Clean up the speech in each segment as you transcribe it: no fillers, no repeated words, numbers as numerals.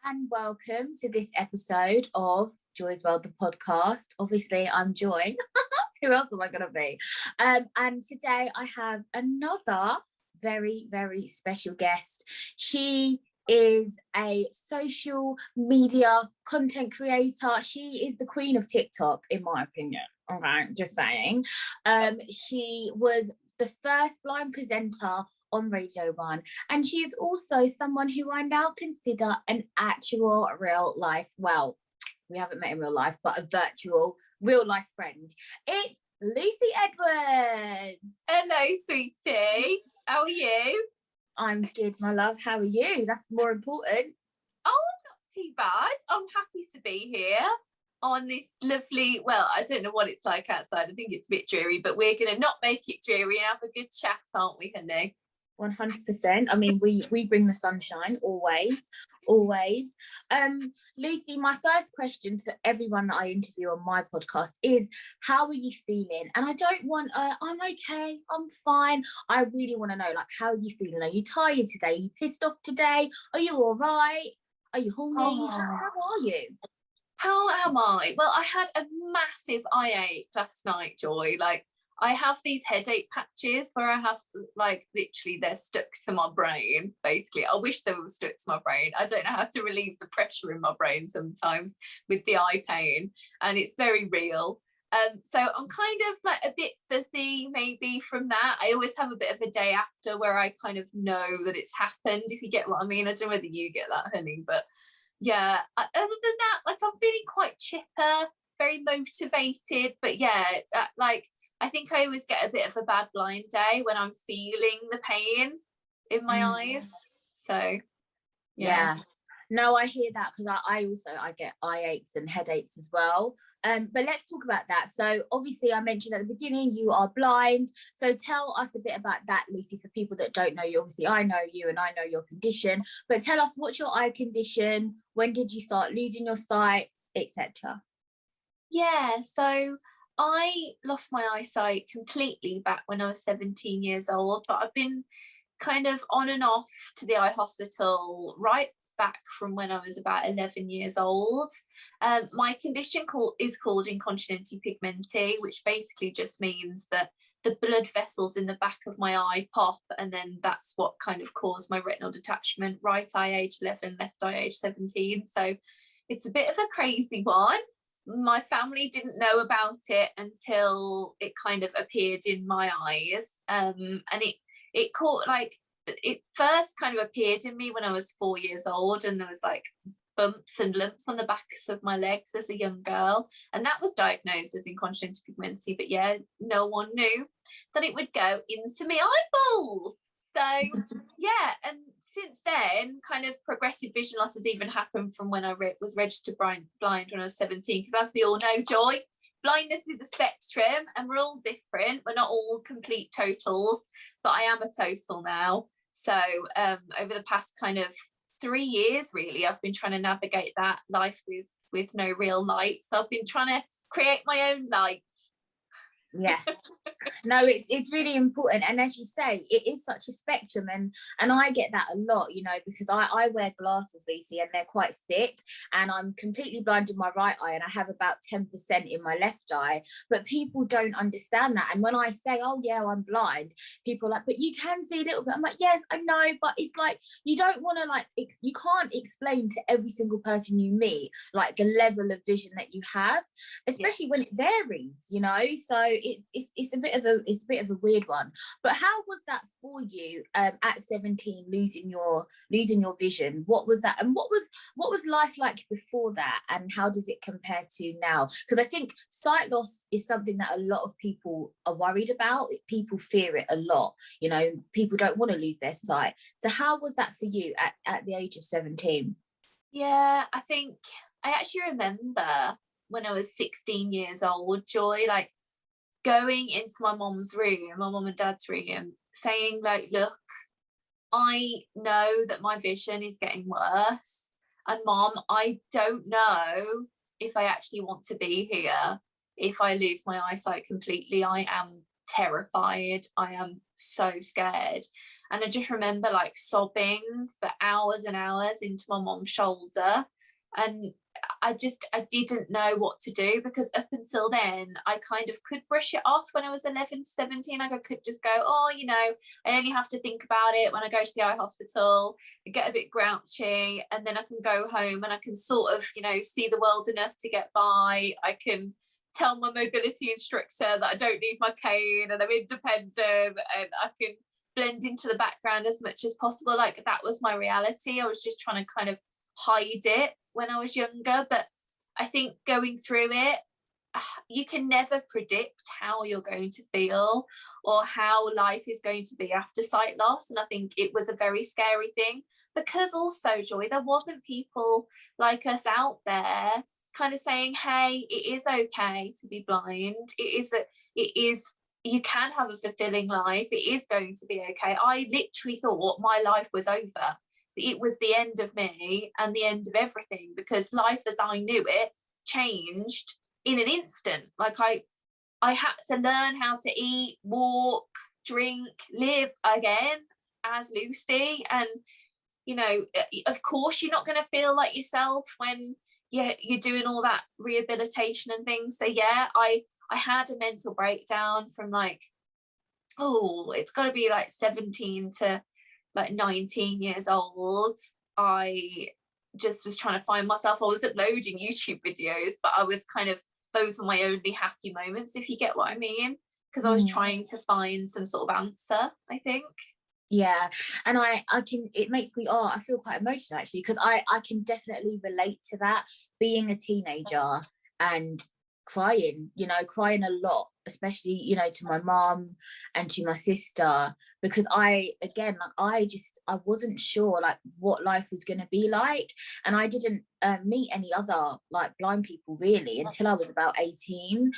and welcome to this episode of Joy's World, the podcast. Obviously, I'm Joy. Who else am I going to be? And today I have another very, very special guest. She is a social media content creator. She is the queen of TikTok, in my opinion. Okay, just saying. She was the first blind presenter on Radio 1, and she is also someone who I now consider an actual real life, well, we haven't met in real life, but a virtual real life friend. It's Lucy Edwards. Hello, sweetie. How are you? I'm good, my love. How are you? That's more important. Oh, not too bad. I'm happy to be here on this lovely, well, I don't know what it's like outside. I think it's a bit dreary, but we're going to not make it dreary and have a good chat, aren't we, honey? 100%. I mean, we bring the sunshine always. Lucy, my first question to everyone that I interview on my podcast is, how are you feeling? And I don't want I'm okay, I'm fine. I really want to know, like, how are you feeling? Are you tired today? Are you pissed off today? Are you all right? Are you horny? How are you? How am I? Well, I had a massive eye ache last night, Joy. Like, I have these headache patches where I have, like, literally they're stuck to my brain, basically. I wish they were stuck to my brain. I don't know how to relieve the pressure in my brain sometimes with the eye pain, and it's very real. So I'm kind of like a bit fuzzy maybe from that. I always have a bit of a day after where I kind of know that it's happened, if you get what I mean. I don't know whether you get that, honey, but yeah, other than that, like, I'm feeling quite chipper, very motivated, but yeah, like, I think I always get a bit of a bad blind day when I'm feeling the pain in my eyes. So, yeah. No, I hear that, because I get eye aches and headaches as well. But let's talk about that. So obviously I mentioned at the beginning you are blind. So tell us a bit about that, Lucy, for people that don't know you. Obviously I know you and I know your condition, but tell us, what's your eye condition? When did you start losing your sight, etc.? Yeah, so I lost my eyesight completely back when I was 17 years old, but I've been kind of on and off to the eye hospital right back from when I was about 11 years old. My condition is called incontinence pigmentae, which basically just means that the blood vessels in the back of my eye pop, and then that's what kind of caused my retinal detachment, right eye age 11, left eye age 17. So it's a bit of a crazy one. My family didn't know about it until it kind of appeared in my eyes, and it caught, like, it first kind of appeared in me when I was 4 years old, and there was like bumps and lumps on the backs of my legs as a young girl, and that was diagnosed as incontinence pigmentae. But yeah, no one knew that it would go into my eyeballs. So yeah, and since then, kind of progressive vision loss has even happened from when I was registered blind when I was 17, because as we all know, Joy, blindness is a spectrum and we're all different. We're not all complete totals, but I am a total now. So over the past kind of 3 years, really, I've been trying to navigate that life with no real light. So I've been trying to create my own light. Yes. No, it's really important, and as you say, it is such a spectrum, and I get that a lot, you know, because I wear glasses, Lucy, and they're quite thick, and I'm completely blind in my right eye, and I have about 10% in my left eye, but people don't understand that. And when I say, oh yeah, I'm blind, people are like, but you can see a little bit. I'm like, yes, I know, but it's like, you don't want to, like, you can't explain to every single person you meet, like, the level of vision that you have, especially when it varies, you know. So it's a bit of a weird one. But how was that for you at 17, losing your vision? What was that, and what was life like before that, and how does it compare to now? Because I think sight loss is something that a lot of people are worried about. People fear it a lot, you know. People don't want to lose their sight. So how was that for you at the age of 17? Yeah, I think I actually remember when I was 16 years old, Joy, like, going into my mum's room, my mum and dad's room, saying, like, look, I know that my vision is getting worse, and Mum, I don't know if I actually want to be here if I lose my eyesight completely. I am terrified. I am so scared. And I just remember like sobbing for hours and hours into my mom's shoulder. And I didn't know what to do, because up until then I kind of could brush it off when I was 11 to 17. Like I could just go, oh, you know, I only have to think about it when I go to the eye hospital. I get a bit grouchy, and then I can go home and I can sort of, you know, see the world enough to get by. I can tell my mobility instructor that I don't need my cane and I'm independent, and I can blend into the background as much as possible. Like that was my reality. I was just trying to kind of hide it when I was younger. But I think going through it, you can never predict how you're going to feel or how life is going to be after sight loss. And I think it was a very scary thing, because also, Joy, there wasn't people like us out there kind of saying, hey, it is okay to be blind. You can have a fulfilling life. It is going to be okay. I literally thought my life was over. It was the end of me and the end of everything, because life as I knew it changed in an instant. Like I had to learn how to eat, walk, drink, live again as Lucy. And, you know, of course you're not going to feel like yourself when you're doing all that rehabilitation and things. So yeah, I had a mental breakdown from like, it's got to be like 17 to like 19 years old. I just was trying to find myself. I was uploading YouTube videos, but I was kind of, those were my only happy moments, if you get what I mean, because I was trying to find some sort of answer, I think. Yeah, and I can, it makes me, I feel quite emotional actually, because I can definitely relate to that, being a teenager and crying a lot, especially, you know, to my mom and to my sister, because I wasn't sure like what life was going to be like. And I didn't meet any other like blind people really until I was about 18,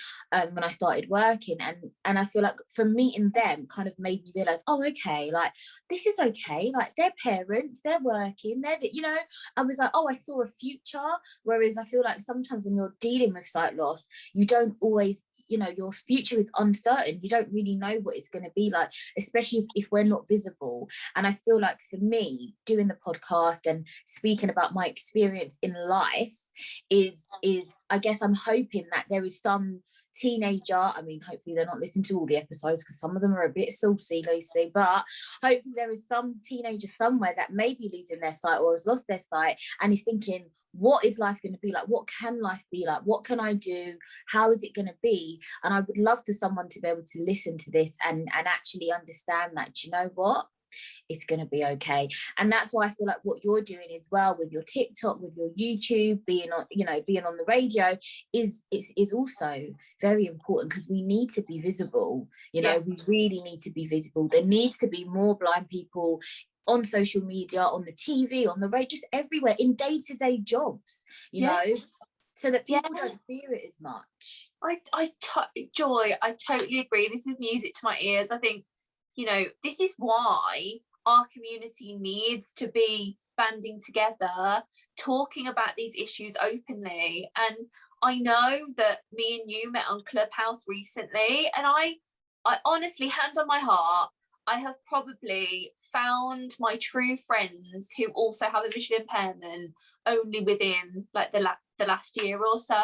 when I started working, and I feel like for meeting them kind of made me realize, oh, okay, like this is okay, like they're parents, they're working, they're, you know, I was like, oh, I saw a future. Whereas I feel like sometimes when you're dealing with sight loss, you don't always, you know, your future is uncertain. You don't really know what it's going to be like, especially if we're not visible. And I feel like for me, doing the podcast and speaking about my experience in life is I guess I'm hoping that there is some teenager, I mean, hopefully they're not listening to all the episodes because some of them are a bit saucy, Lucy, but hopefully there is some teenager somewhere that may be losing their sight or has lost their sight and is thinking, what is life going to be like? What can life be like? What can I do? How is it going to be? And I would love for someone to be able to listen to this and actually understand that, you know what? It's going to be okay. And that's why I feel like what you're doing as well with your TikTok, with your YouTube, being on the radio is also very important, because we need to be visible. You know, we really need to be visible. There needs to be more blind people on social media, on the TV, on the radio, just everywhere, in day-to-day jobs, you know, so that people don't fear it as much. Joy, I totally agree. This is music to my ears. I think, you know, this is why our community needs to be banding together, talking about these issues openly. And I know that me and you met on Clubhouse recently, and I honestly, hand on my heart, I have probably found my true friends who also have a visual impairment only within like the last year or so.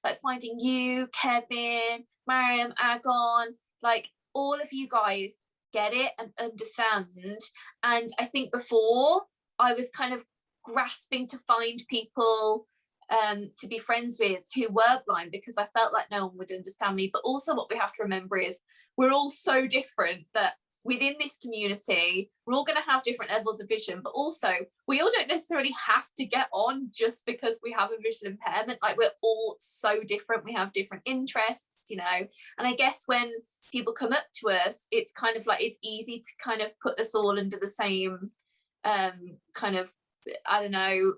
Like finding you, Kevin, Mariam, Agon, like all of you guys get it and understand. And I think before I was kind of grasping to find people to be friends with who were blind, because I felt like no one would understand me. But also what we have to remember is we're all so different that within this community, we're all going to have different levels of vision, but also we all don't necessarily have to get on just because we have a visual impairment. Like we're all so different. We have different interests, you know, and I guess when people come up to us, it's kind of like, it's easy to kind of put us all under the same kind of, I don't know,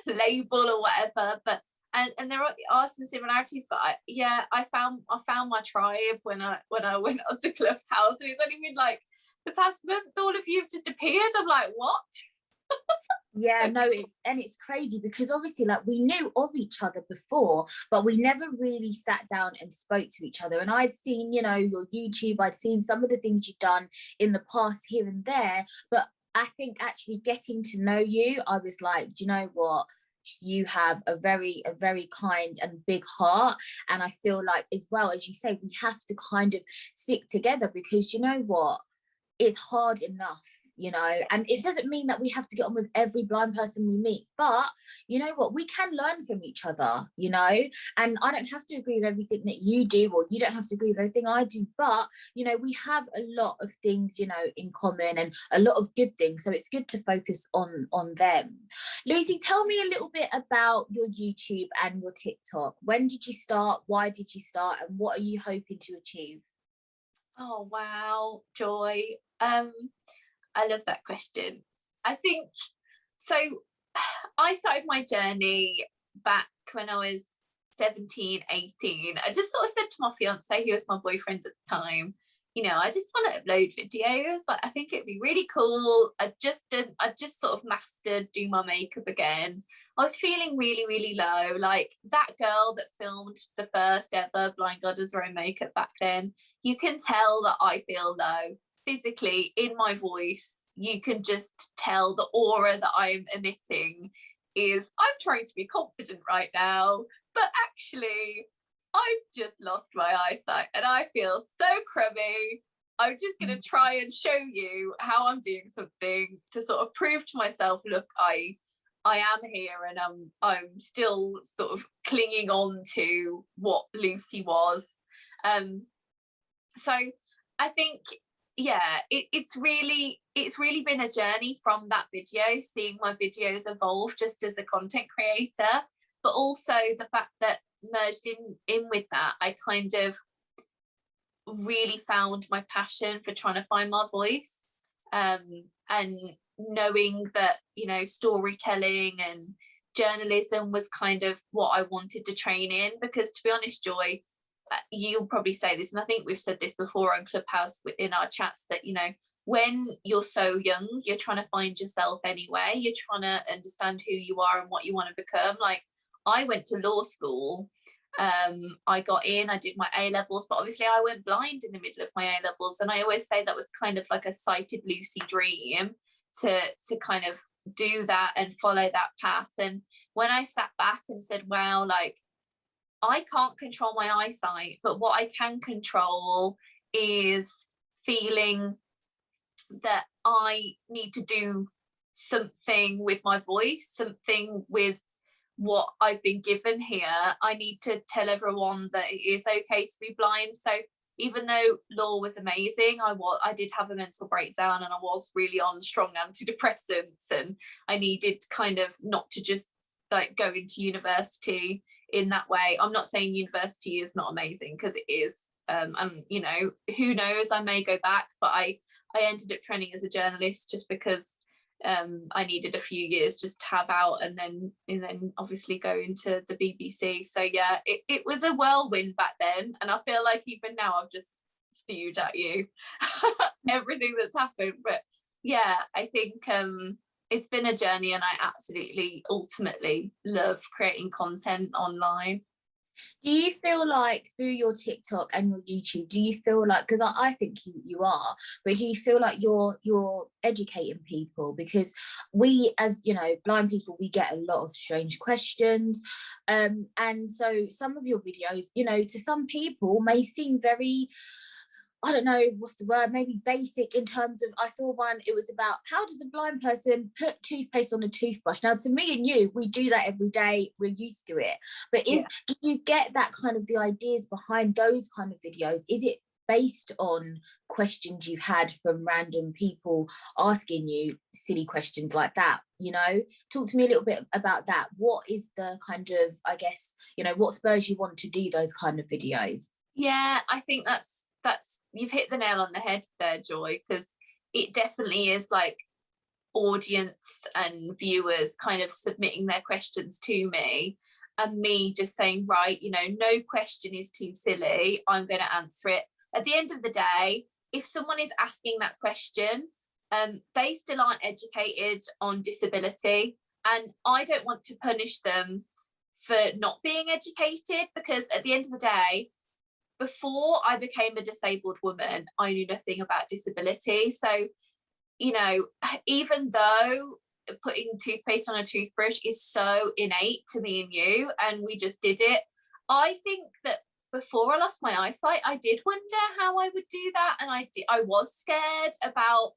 label or whatever, but and there are some similarities, but I found my tribe when I went onto Clubhouse, and it's only been like the past month all of you have just appeared. I'm like, what? Yeah, no, it's crazy because obviously, like, we knew of each other before, but we never really sat down and spoke to each other. And I'd seen, you know, your YouTube, I'd seen some of the things you've done in the past here and there, but I think actually getting to know you, I was like, do you know what? You have a very kind and big heart. And I feel like, as well, as you say, we have to kind of stick together because, you know what? It's hard enough, you know, and it doesn't mean that we have to get on with every blind person we meet, but you know what, we can learn from each other, you know, and I don't have to agree with everything that you do, or you don't have to agree with everything I do, but you know, we have a lot of things, you know, in common, and a lot of good things, so it's good to focus on them. Lucy, tell me a little bit about your YouTube and your TikTok. When did you start? Why did you start? And what are you hoping to achieve? Oh wow, Joy. I love that question. I think so. I started my journey back when I was 17, 18. I just sort of said to my fiance, who was my boyfriend at the time, you know, I just want to upload videos. Like, I think it'd be really cool. I just sort of mastered do my makeup again. I was feeling really, really low. Like that girl that filmed the first ever Blind Goddess Row makeup back then, you can tell that I feel low physically in my voice. You can just tell the aura that I'm emitting is I'm trying to be confident right now, but actually I've just lost my eyesight and I feel so crummy. I'm just going to try and show you how I'm doing something to sort of prove to myself, look, I am here, and I'm still sort of clinging on to what Lucy was. So I think, yeah, it's really been a journey from that video, seeing my videos evolve just as a content creator, but also the fact that merged in with that, I kind of really found my passion for trying to find my voice, and knowing that, you know, storytelling and journalism was kind of what I wanted to train in. Because to be honest, Joy, you'll probably say this, and I think we've said this before on Clubhouse in our chats, that, you know, when you're so young, you're trying to find yourself anyway. You're trying to understand who you are and what you want to become. Like, I went to law school. I got in, I did my A levels, but obviously I went blind in the middle of my A levels. And I always say that was kind of like a sighted Lucy dream to kind of do that and follow that path. And when I sat back and said, wow, like, I can't control my eyesight, but what I can control is feeling that I need to do something with my voice, something with what I've been given here. I need to tell everyone that it is okay to be blind. So even though law was amazing, I did have a mental breakdown, and I was really on strong antidepressants, and I needed kind of not to just like go into university in that way. I'm not saying university is not amazing, because it is, and you know, who knows, I may go back, but I ended up training as a journalist just because I needed a few years just to have out, and then obviously go into the BBC. So yeah, it was a whirlwind back then, and I feel like even now I've just spewed at you everything that's happened. But yeah, I think it's been a journey, and I absolutely ultimately love creating content online. Do you feel like through your TikTok and your YouTube, do you feel like, because I think you are, but do you feel like you're educating people? Because we, as you know, blind people, we get a lot of strange questions, and so some of your videos, you know, to some people may seem very, I don't know what's the word, maybe basic, in terms of, I saw one, it was about how does a blind person put toothpaste on a toothbrush? Now, to me and you, we do that every day, we're used to it. But do you get that kind of the ideas behind those kind of videos? Is it based on questions you've had from random people asking you silly questions like that? You know, talk to me a little bit about that. What is the kind of, I guess, you know, what spurs you want to do those kind of videos? Yeah, I think that's you've hit the nail on the head there, Joy, because it definitely is like audience and viewers kind of submitting their questions to me, and me just saying, right, you know, no question is too silly, I'm going to answer it. At the end of the day, if someone is asking that question, they still aren't educated on disability, and I don't want to punish them for not being educated, because at the end of the day, before I became a disabled woman, I knew nothing about disability. So, you know, even though putting toothpaste on a toothbrush is so innate to me and you, and we just did it, I think that before I lost my eyesight, I did wonder how I would do that, and I was scared about,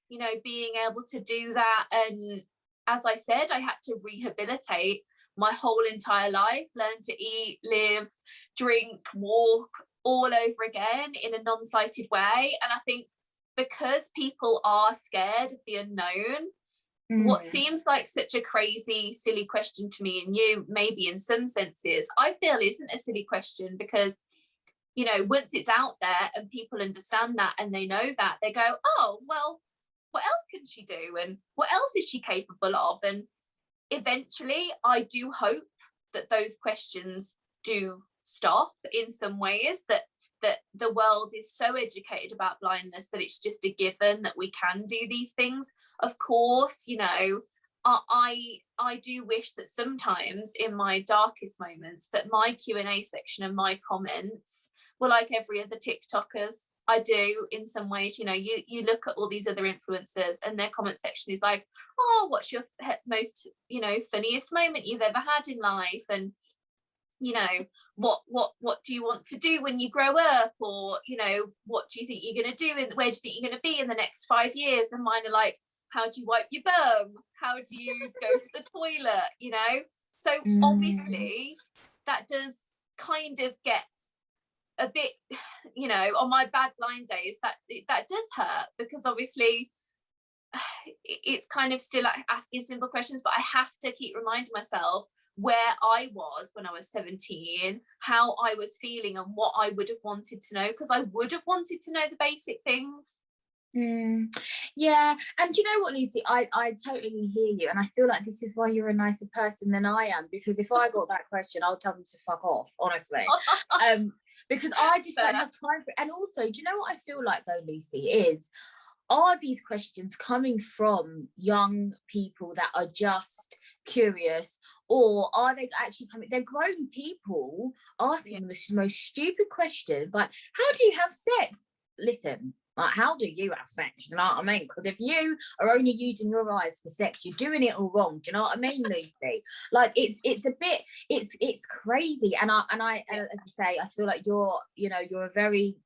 you know, being able to do that. And as I said, I had to rehabilitate my whole entire life, learn to eat, live, drink, walk all over again in a non-sighted way. And I think because people are scared of the unknown, what seems like such a crazy, silly question to me and you, maybe in some senses, I feel isn't a silly question, because, you know, once it's out there and people understand that and they know that, they go, oh, well, what else can she do? And what else is she capable of? And eventually, I do hope that those questions do stop in some ways, that the world is so educated about blindness that it's just a given that we can do these things. Of course, you know, I do wish that sometimes in my darkest moments that my Q&A section and my comments were like every other TikTokers. I do in some ways. You know, you look at all these other influencers and their comment section is like, oh, what's your most, you know, funniest moment you've ever had in life? And, you know, what do you want to do when you grow up? Or, you know, what do you think you're going to do? And where do you think you're going to be in the next 5 years? And mine are like, how do you wipe your bum? How do you go to the toilet? You know? So obviously that does kind of get a bit, you know, on my bad blind days, that does hurt, because obviously it's kind of still like asking simple questions, but I have to keep reminding myself where I was when I was 17, how I was feeling and what I would have wanted to know, because I would have wanted to know the basic things. Yeah, and you know what, Lucy, I totally hear you, and I feel like this is why you're a nicer person than I am, because if I got that question, I'll tell them to fuck off, honestly. Because I just don't have time for it. And also, do you know what I feel like though, Lucy, is, are these questions coming from young people that are just curious, or are they actually coming, they're grown people asking the most stupid questions, like, how do you have sex? Listen, like, how do you have sex? You know what I mean? Because if you are only using your eyes for sex, you're doing it all wrong. Do you know what I mean, Lucy? Like, it's a bit, it's crazy. And I as I say, I feel like you're very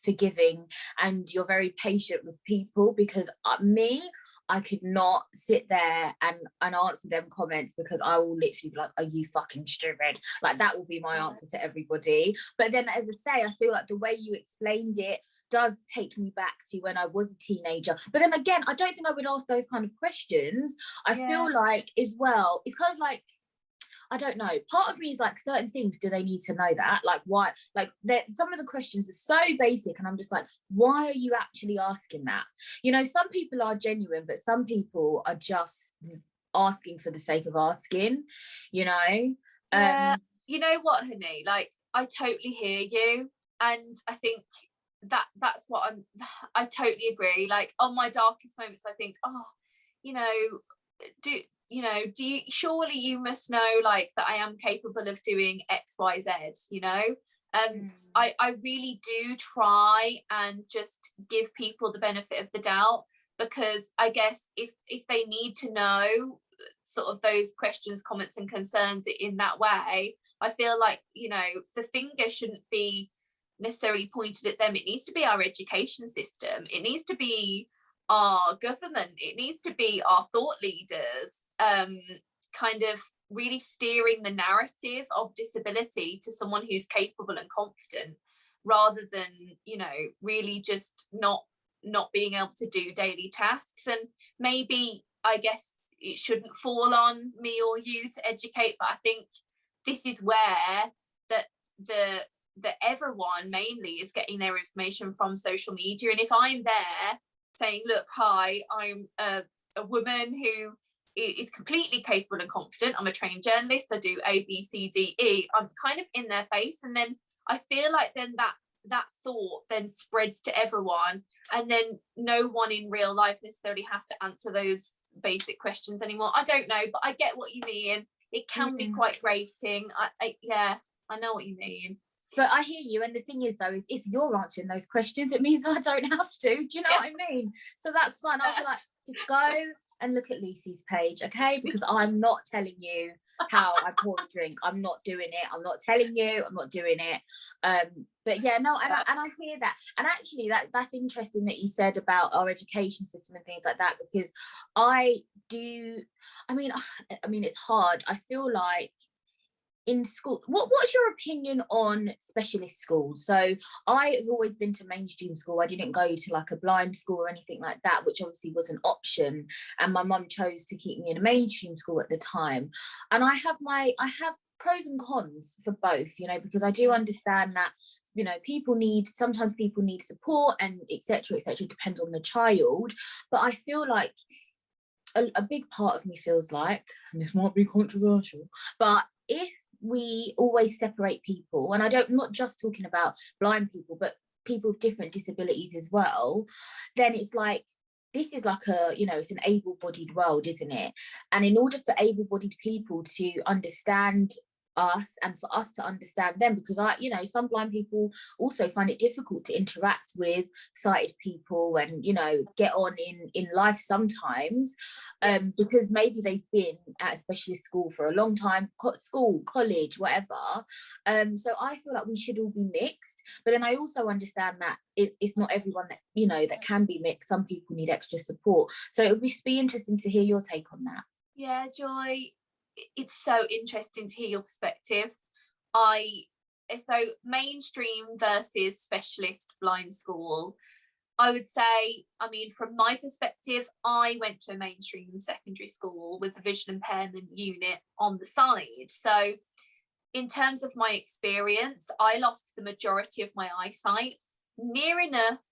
forgiving, and you're very patient with people, because I could not sit there and answer them comments, because I will literally be like, are you fucking stupid? Like, that will be my answer to everybody. But then, as I say, I feel like the way you explained it does take me back to when I was a teenager. But then again, I don't think I would ask those kind of questions. I feel like, as well, it's kind of like, I don't know, part of me is like, certain things, do they need to know that? Like, why? Like, some of the questions are so basic, and I'm just like, why are you actually asking that? You know, some people are genuine, but some people are just asking for the sake of asking, you know? You know what, honey, like, I totally hear you, and I think that's what I totally agree. Like, on my darkest moments, I think, oh, you know, do you, surely you must know, like, that I am capable of doing XYZ, you know? I really do try and just give people the benefit of the doubt, because I guess if they need to know sort of those questions, comments and concerns in that way, I feel like, you know, the finger shouldn't be necessarily pointed at them. It needs to be our education system, it needs to be our government, it needs to be our thought leaders, kind of really steering the narrative of disability to someone who's capable and confident, rather than, you know, really just not being able to do daily tasks. And maybe, I guess, it shouldn't fall on me or you to educate, but I think this is where that everyone mainly is getting their information from social media. And if I'm there saying, look, hi, I'm a woman who is completely capable and confident, I'm a trained journalist, I do A, B, C, D, E, I'm kind of in their face, and then I feel like then that that thought then spreads to everyone, and then no one in real life necessarily has to answer those basic questions anymore. I don't know, but I get what you mean. It can be quite grating. I know what you mean. But I hear you, and the thing is, though, is if you're answering those questions, it means I don't have to. Do you know what I mean? So that's fine. I'll be like, just go and look at Lucy's page, okay? Because I'm not telling you how I pour a drink. I'm not doing it. I'm not telling you. I'm not doing it. But yeah, no, and I hear that. And actually, that's interesting that you said about our education system and things like that, because I mean, it's hard. I feel like in school, what's your opinion on specialist schools? So I've always been to mainstream school. I didn't go to like a blind school or anything like that, which obviously was an option, and my mum chose to keep me in a mainstream school at the time. And I have pros and cons for both, you know, because I do understand that, you know, sometimes people need support, and etc., depends on the child. But I feel like a big part of me feels like, and this might be controversial, but if we always separate people, and I'm not just talking about blind people, but people with different disabilities as well, then it's like, this is like it's an able-bodied world, isn't it? And in order for able-bodied people to understand us, and for us to understand them, because some blind people also find it difficult to interact with sighted people and get on in life sometimes, because maybe they've been at a specialist school for a long time, college, whatever. So I feel like we should all be mixed, but then I also understand that it's not everyone that that can be mixed. Some people need extra support, so it would be interesting to hear your take on that. Yeah, Joy, it's so interesting to hear your perspective. So mainstream versus specialist blind school, I would say, I mean, from my perspective, I went to a mainstream secondary school with a vision impairment unit on the side. So in terms of my experience, I lost the majority of my eyesight near enough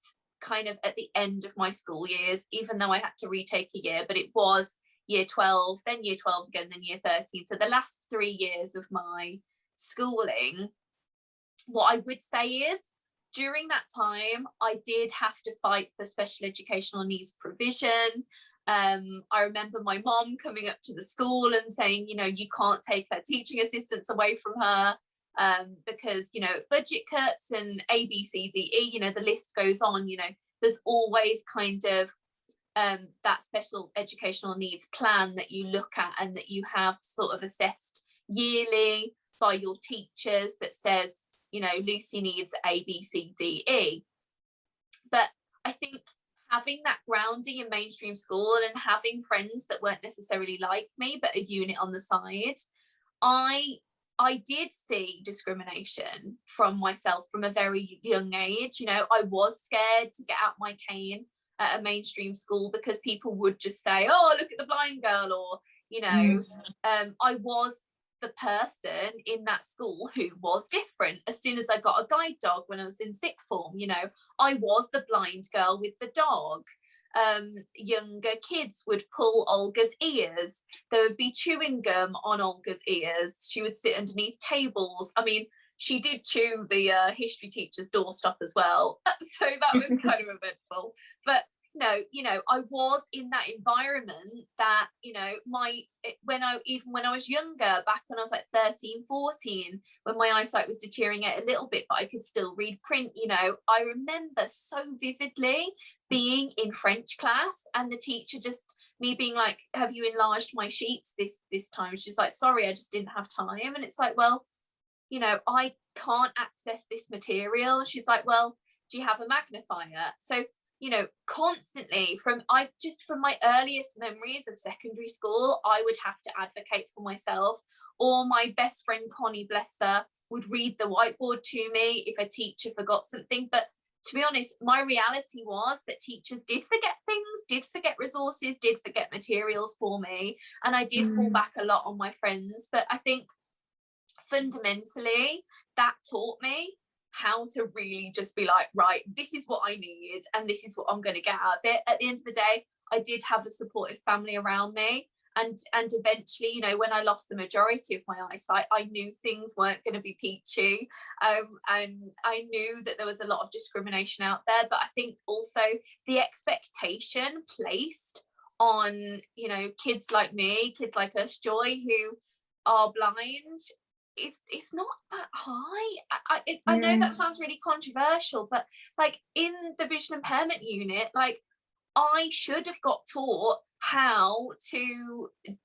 kind of at the end of my school years, even though I had to retake a year, but it was year 12, then year 12 again, then year 13. So the last 3 years of my schooling, what I would say is, during that time, I did have to fight for special educational needs provision. I remember my mom coming up to the school and saying, you can't take her teaching assistants away from her, because, budget cuts and A, B, C, D, E, the list goes on. There's always kind of that special educational needs plan that you look at and that you have sort of assessed yearly by your teachers that says, Lucy needs A, B, C, D, E. But I think having that grounding in mainstream school and having friends that weren't necessarily like me, but a unit on the side, I did see discrimination from myself from a very young age. I was scared to get out my cane at a mainstream school because people would just say, oh, look at the blind girl, or I was the person in that school who was different. As soon as I got a guide dog when I was in sixth form, I was the blind girl with the dog. Younger kids would pull Olga's ears. There would be chewing gum on Olga's ears. She would sit underneath tables. I mean, she did chew the history teacher's doorstop as well. So that was kind of eventful. But no, I was in that environment that, when I was younger, back when I was like 13, 14, when my eyesight was deteriorating a little bit, but I could still read print, I remember so vividly being in French class and the teacher me being like, have you enlarged my sheets this time? She's like, sorry, I just didn't have time. And it's like, well, I can't access this material. She's like, well, do you have a magnifier? So, constantly from my earliest memories of secondary school, I would have to advocate for myself, or my best friend Connie, bless her, would read the whiteboard to me if a teacher forgot something. But to be honest, my reality was that teachers did forget things, did forget resources, did forget materials for me, and I did fall back a lot on my friends. But I think fundamentally that taught me how to really just be like, right, this is what I need and this is what I'm going to get out of it. At the end of the day, I did have a supportive family around me, and eventually, you know, when I lost the majority of my eyesight, I knew things weren't going to be peachy, and I knew that there was a lot of discrimination out there. But I think also the expectation placed on, you know, kids like me, kids like us, Joy, who are blind, it's not that high. I know that sounds really controversial, but like in the vision impairment unit, like I should have got taught how to,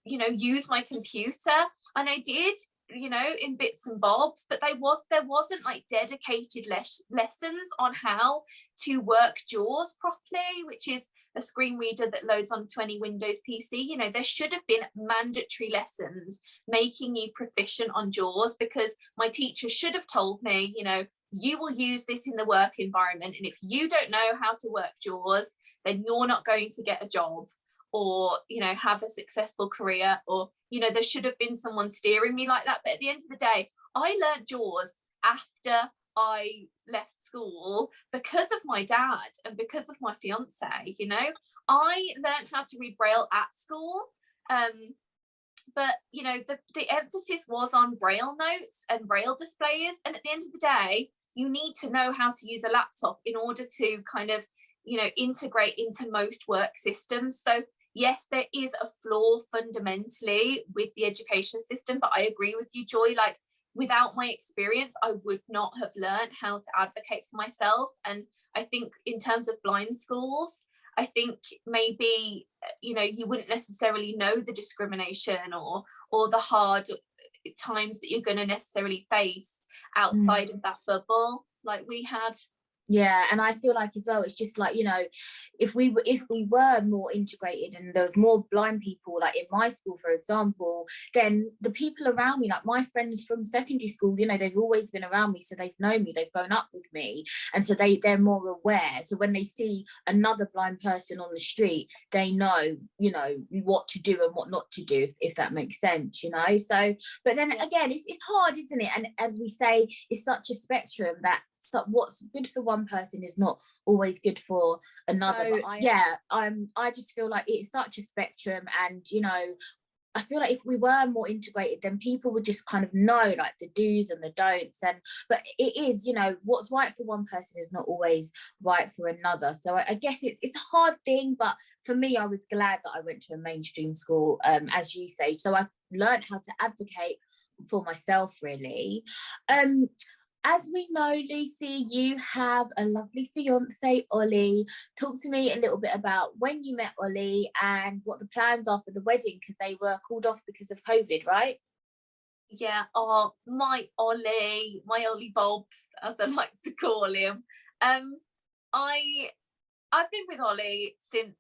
you know, use my computer, and I did, you know, in bits and bobs, but there wasn't like dedicated lessons on how to work JAWS properly, which is a screen reader that loads onto any Windows PC. You know, there should have been mandatory lessons making you proficient on JAWS, because my teacher should have told me, you know, you will use this in the work environment, and if you don't know how to work JAWS, then you're not going to get a job, or, you know, have a successful career, or, you know, there should have been someone steering me like that. But at the end of the day, I learned JAWS after I left school because of my dad and because of my fiance. You know, I learned how to read Braille at school, but you know, the emphasis was on Braille notes and Braille displays, and at the end of the day, you need to know how to use a laptop in order to kind of, you know, integrate into most work systems. So yes, there is a flaw fundamentally with the education system, but I agree with you, Joy, like without my experience, I would not have learned how to advocate for myself. And I think in terms of blind schools, I think maybe, you know, you wouldn't necessarily know the discrimination or the hard times that you're going to necessarily face outside of that bubble like we had. Yeah, and I feel like as well, it's just like, you know, if we were more integrated and there was more blind people, like in my school, for example, then the people around me, like my friends from secondary school, you know, they've always been around me, so they've known me, they've grown up with me, and so they're more aware. So when they see another blind person on the street, they know, you know, what to do and what not to do, if that makes sense, you know. So, but then again, it's hard, isn't it? And as we say, it's such a spectrum that, so what's good for one person is not always good for another. So, I just feel like it's such a spectrum, and you know, I feel like if we were more integrated, then people would just kind of know like the do's and the don'ts. And but it is, you know, what's right for one person is not always right for another. So I guess it's a hard thing, but for me, I was glad that I went to a mainstream school, as you say. So I learned how to advocate for myself, really. As we know, Lucy, you have a lovely fiance, Ollie. Talk to me a little bit about when you met Ollie and what the plans are for the wedding, because they were called off because of COVID, right? Yeah, oh, my Ollie Bobs, as I like to call him. I've been with Ollie since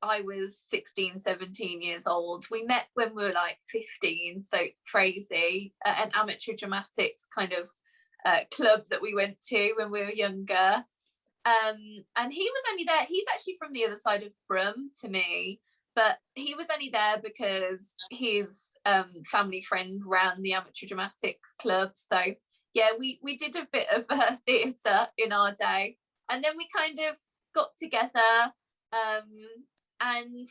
I was 16, 17 years old. We met when we were like 15, so it's crazy. An amateur dramatics kind of club that we went to when we were younger, and he was only there, he's actually from the other side of Brum to me, but he was only there because his family friend ran the amateur dramatics club. So yeah, we did a bit of theatre in our day, and then we kind of got together, and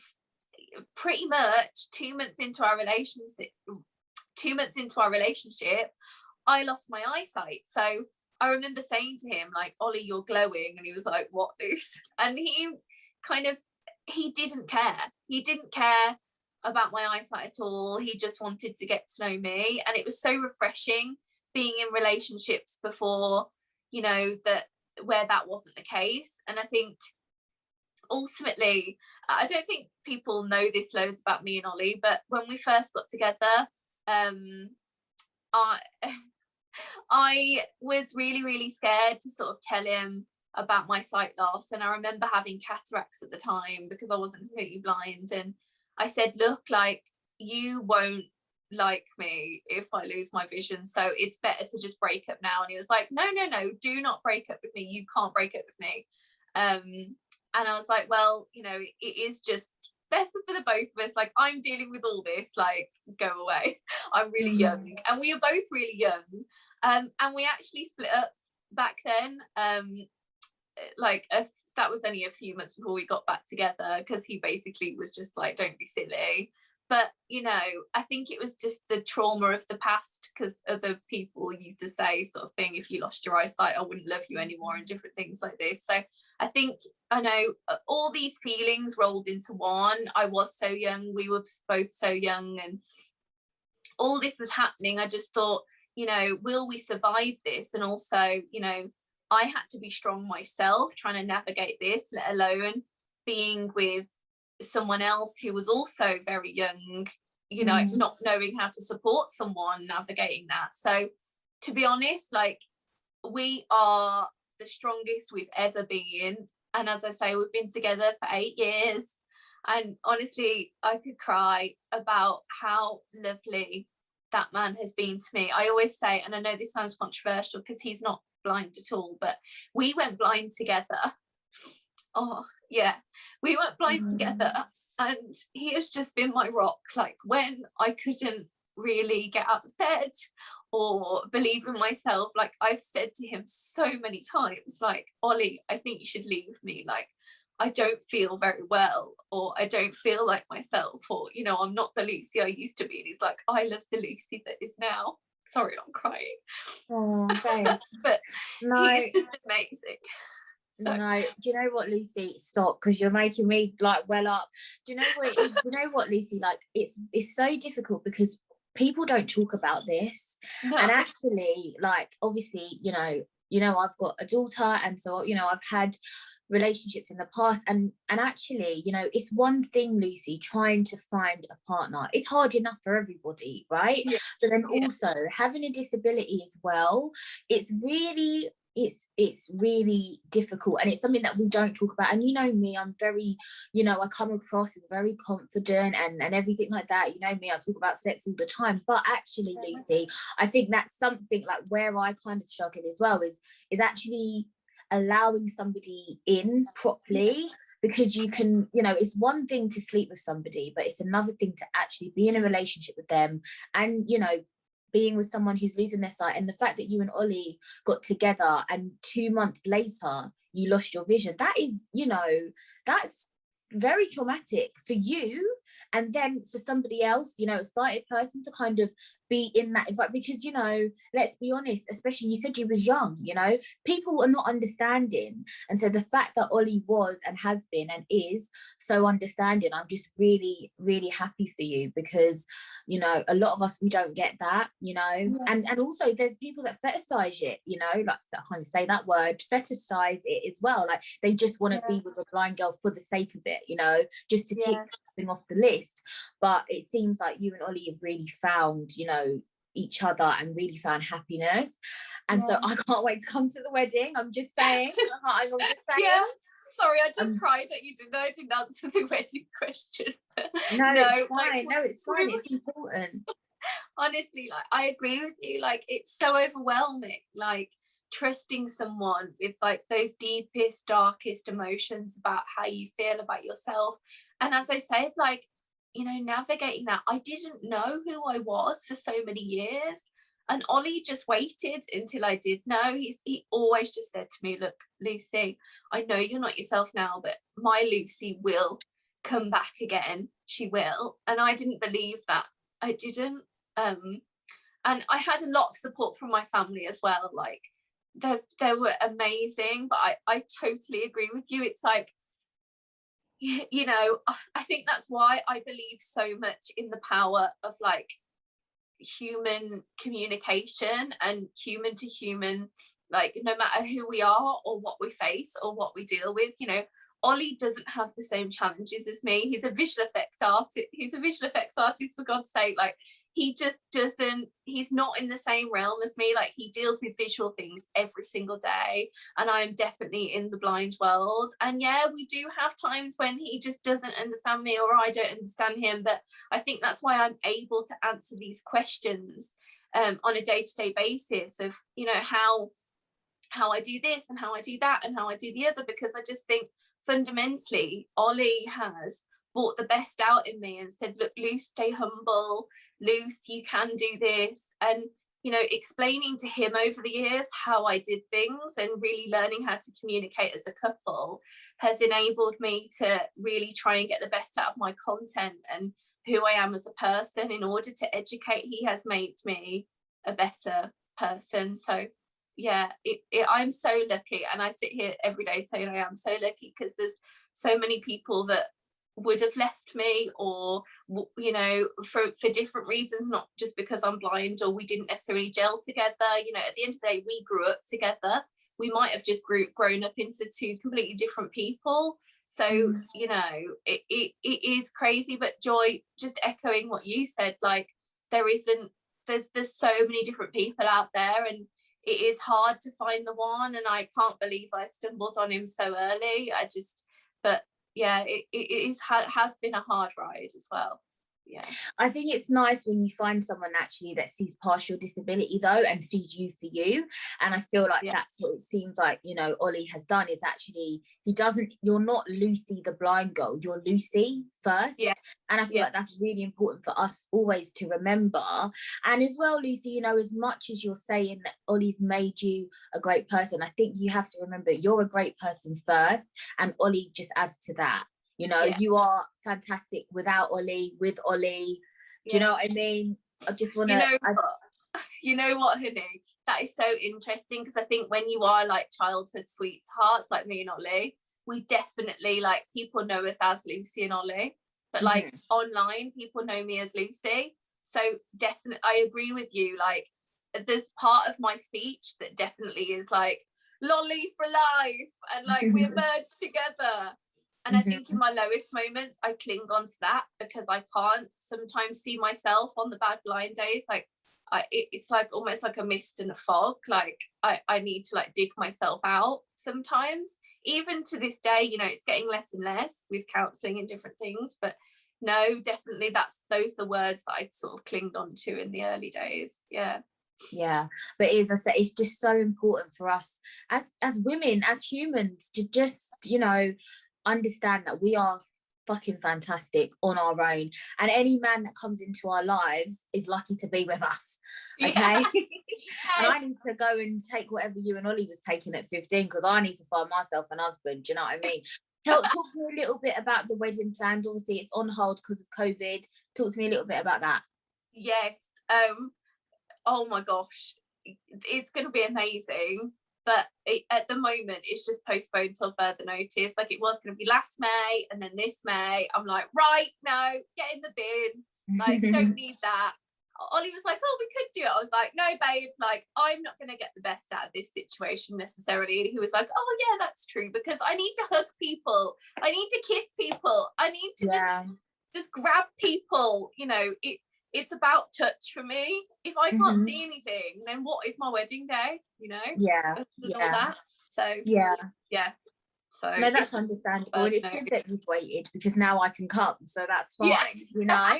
pretty much 2 months into our relationship, I lost my eyesight. So I remember saying to him, like, Ollie, you're glowing. And he was like, what, Luce? And he didn't care. He didn't care about my eyesight at all. He just wanted to get to know me. And it was so refreshing being in relationships before, you know, where that wasn't the case. And I think ultimately, I don't think people know this loads about me and Ollie, but when we first got together, I was really, really scared to sort of tell him about my sight loss. And I remember having cataracts at the time because I wasn't completely blind. And I said, look, like, you won't like me if I lose my vision, so it's better to just break up now. And he was like, no, do not break up with me. You can't break up with me. And I was like, well, you know, it is just better for the both of us. Like, I'm dealing with all this, like, go away. I'm really young. And we were both really young. And we actually split up back then. That was only a few months before we got back together, because he basically was just like, don't be silly. But, you know, I think it was just the trauma of the past, because other people used to say sort of thing, if you lost your eyesight, I wouldn't love you anymore, and different things like this. So I think, I know all these feelings rolled into one. I was so young, we were both so young, and all this was happening. I just thought, you know, will we survive this? And also, you know, I had to be strong myself trying to navigate this, let alone being with someone else who was also very young, you know, not knowing how to support someone navigating that. So to be honest, like, we are the strongest we've ever been, and as I say, we've been together for 8 years, and honestly I could cry about how lovely that man has been to me. I always say, and I know this sounds controversial because he's not blind at all, but we went blind together. Oh yeah, we went blind together, and he has just been my rock. Like, when I couldn't really get out of bed or believe in myself, like, I've said to him so many times, like, Ollie, I think you should leave me, like, I don't feel very well, or I don't feel like myself, or, you know, I'm not the Lucy I used to be. And he's like, I love the Lucy that is now. Sorry, I'm crying. Oh, okay. But No, he's just amazing. So. no, do you know what, Lucy? Stop, because you're making me like well up. Do you know what? You know what, Lucy? Like, it's so difficult because people don't talk about this, No. and actually, like, obviously, you know, I've got a daughter, and so, you know, I've had relationships in the past, and actually, you know, it's one thing, Lucy, trying to find a partner. It's hard enough for everybody, right? Yeah. But then also having a disability as well, it's really difficult, and it's something that we don't talk about. And you know me, I'm very, you know, I come across as very confident and everything like that. You know me, I talk about sex all the time, but actually, Lucy, I think that's something like where I kind of struggle as well, is actually allowing somebody in properly, because you can, you know, it's one thing to sleep with somebody, but it's another thing to actually be in a relationship with them, and, you know, being with someone who's losing their sight. And the fact that you and Ollie got together and 2 months later you lost your vision, that is, you know, that's very traumatic for you, and then for somebody else, you know, a sighted person, to kind of be in that environment. Because, you know, let's be honest, especially, you said you was young, you know, people are not understanding. And so the fact that Ollie was and has been and is so understanding, I'm just really, really happy for you, because, you know, a lot of us, we don't get that, you know. And also there's people that fetishize it, you know, like, I can't even say that word, fetishize it as well. Like, they just want to be with a blind girl for the sake of it, you know, just to tick something off the list. But it seems like you and Ollie have really found, you know, each other and really found happiness. And so I can't wait to come to the wedding. I'm just saying. I'm just saying. Yeah. Sorry, I just cried at you. I didn't answer the wedding question. No, it's fine. No, it's fine. It's important. Honestly, like, I agree with you. Like, it's so overwhelming. Like, trusting someone with like those deepest, darkest emotions about how you feel about yourself. And as I said, like, you know, navigating that, I didn't know who I was for so many years. And Ollie just waited until I did know. He always just said to me, look, Lucy, I know you're not yourself now, but my Lucy will come back again. She will. And I didn't believe that. I didn't. And I had a lot of support from my family as well. Like, they were amazing. But I totally agree with you. It's like, you know, I think that's why I believe so much in the power of like human communication and human to human, like, no matter who we are or what we face or what we deal with. You know, Ollie doesn't have the same challenges as me. He's a visual effects artist, for God's sake. Like, he just doesn't, he's not in the same realm as me. Like, he deals with visual things every single day, and I'm definitely in the blind world. And yeah, we do have times when he just doesn't understand me or I don't understand him, but I think that's why I'm able to answer these questions on a day-to-day basis of, you know, how I do this and how I do that and how I do the other, because I just think fundamentally Ollie has brought the best out in me and said, look, Luce, stay humble. Luce, you can do this. And, you know, explaining to him over the years how I did things and really learning how to communicate as a couple has enabled me to really try and get the best out of my content and who I am as a person in order to educate. He has made me a better person. So yeah, I'm so lucky, and I sit here every day saying I am so lucky, because there's so many people that would have left me, or you know, for different reasons, not just because I'm blind or we didn't necessarily gel together. You know, at the end of the day, we grew up together. We might have just grown up into two completely different people. So you know, it is crazy. But Joy, just echoing what you said, like there's so many different people out there, and it is hard to find the one. And I can't believe I stumbled on him so early. But yeah, it has been a hard ride as well. Yeah, I think it's nice when you find someone actually that sees past your disability though, and sees you for you. And I feel like that's what it seems like, you know, Ollie has done, is actually you're not Lucy the blind girl, you're Lucy first. And I feel like that's really important for us always to remember. And as well, Lucy, you know, as much as you're saying that Ollie's made you a great person, I think you have to remember you're a great person first, and Ollie just adds to that. You know, you are fantastic without Ollie, with Ollie. Do you know what I mean? I just want to... You know what, honey? That is so interesting, because I think when you are like childhood sweethearts, like me and Ollie, we definitely, like, people know us as Lucy and Ollie. But like online, people know me as Lucy. So definitely, I agree with you. Like, there's part of my speech that definitely is like, lolly for life. And like, we emerged together. And I think in my lowest moments, I cling on to that, because I can't sometimes see myself on the bad blind days. Like, it's like almost like a mist and a fog. Like, I need to like dig myself out sometimes. Even to this day, you know, it's getting less and less with counselling and different things. But no, definitely those are the words that I sort of clinged on to in the early days. Yeah. Yeah, but as I say, it's just so important for us as women, as humans, to just, you know, understand that we are fucking fantastic on our own, and any man that comes into our lives is lucky to be with us. Okay. And I need to go and take whatever you and Ollie was taking at 15, because I need to find myself an husband. Do you know what I mean? Talk to me a little bit about the wedding plans. Obviously it's on hold because of COVID. Talk to me a little bit about that. Yes. Oh my gosh, it's going to be amazing. But at the moment, it's just postponed till further notice. Like, it was going to be last May, and then this May. I'm like, right, no, get in the bin. Like, don't need that. Ollie was like, oh, we could do it. I was like, no, babe, like, I'm not going to get the best out of this situation necessarily. And he was like, oh, yeah, that's true, because I need to hug people. I need to kiss people. I need to just grab people. You know, it's about touch for me. If I can't see anything, then what is my wedding day? You know? And all that. So yeah. So no, that's understandable. And it's good that you've waited, because now I can come, so that's fine. You know.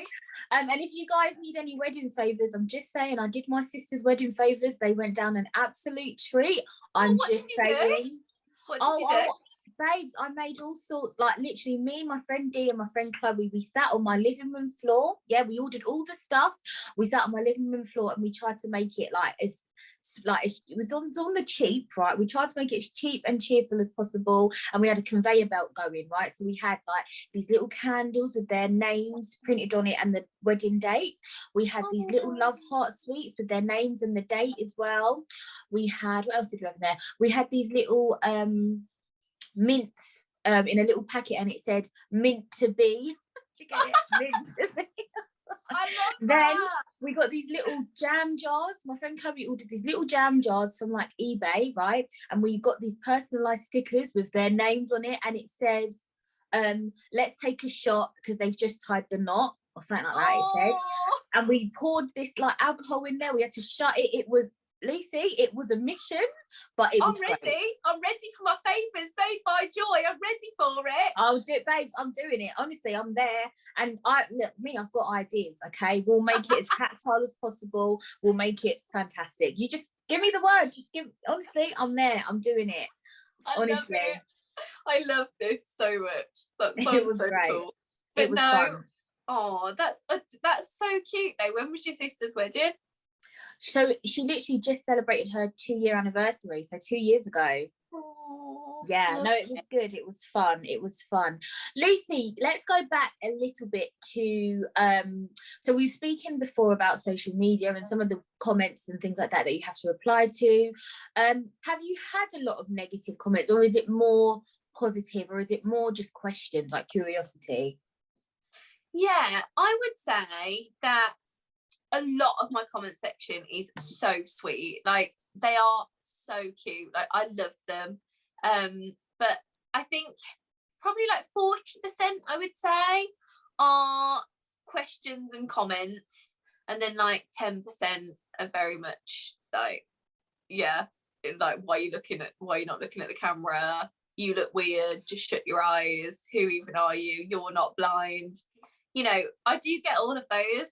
And if you guys need any wedding favours, I'm just saying, I did my sister's wedding favours. They went down an absolute treat. I'm just saying. What did you do? Babes, I made all sorts, like literally me, my friend Dee and my friend Chloe, we sat on my living room floor. Yeah, we ordered all the stuff. We sat on my living room floor and we tried to make it it was on the cheap, right? We tried to make it as cheap and cheerful as possible, and we had a conveyor belt going, right? So we had like these little candles with their names printed on it and the wedding date. We had these little love heart sweets with their names and the date as well. We had, what else did we have in there? We had these little mints in a little packet, and it said mint to be. Did you get it? Mint to be. I love then that. We got these little jam jars. My friend Chloe ordered these little jam jars from like eBay, right? And we got these personalized stickers with their names on it, and it says let's take a shot because they've just tied the knot, or something like that. It said. And we poured this like alcohol in there. We had to shut it. It was, Lucy, it was a mission, but it was ready. Great. I'm ready for my favours made by Joy. I'm ready for it. I'll do it, babes. I'm doing it. Honestly, I'm there. And I've got ideas, okay? We'll make it as tactile as possible. We'll make it fantastic. You just give me the word. Honestly, I'm there. I'm doing it. Honestly. I love this so much. That sounds so great. Cool. But it was fun. Oh, that's so cute though. When was your sister's wedding? So she literally just celebrated her 2-year anniversary, so 2 years ago. Yeah, no, it was good. It was fun. It was fun. Lucy, let's go back a little bit to so we were speaking before about social media and some of the comments and things like that that you have to reply to. Have you had a lot of negative comments, or is it more positive, or is it more just questions, like curiosity? Yeah, I would say that a lot of my comment section is so sweet. Like, they are so cute. Like, I love them. But I think probably like 40%, I would say, are questions and comments, and then like 10% are very much like, yeah, like, why are you not looking at the camera? You look weird, just shut your eyes. Who even are you? You're not blind. I do get all of those.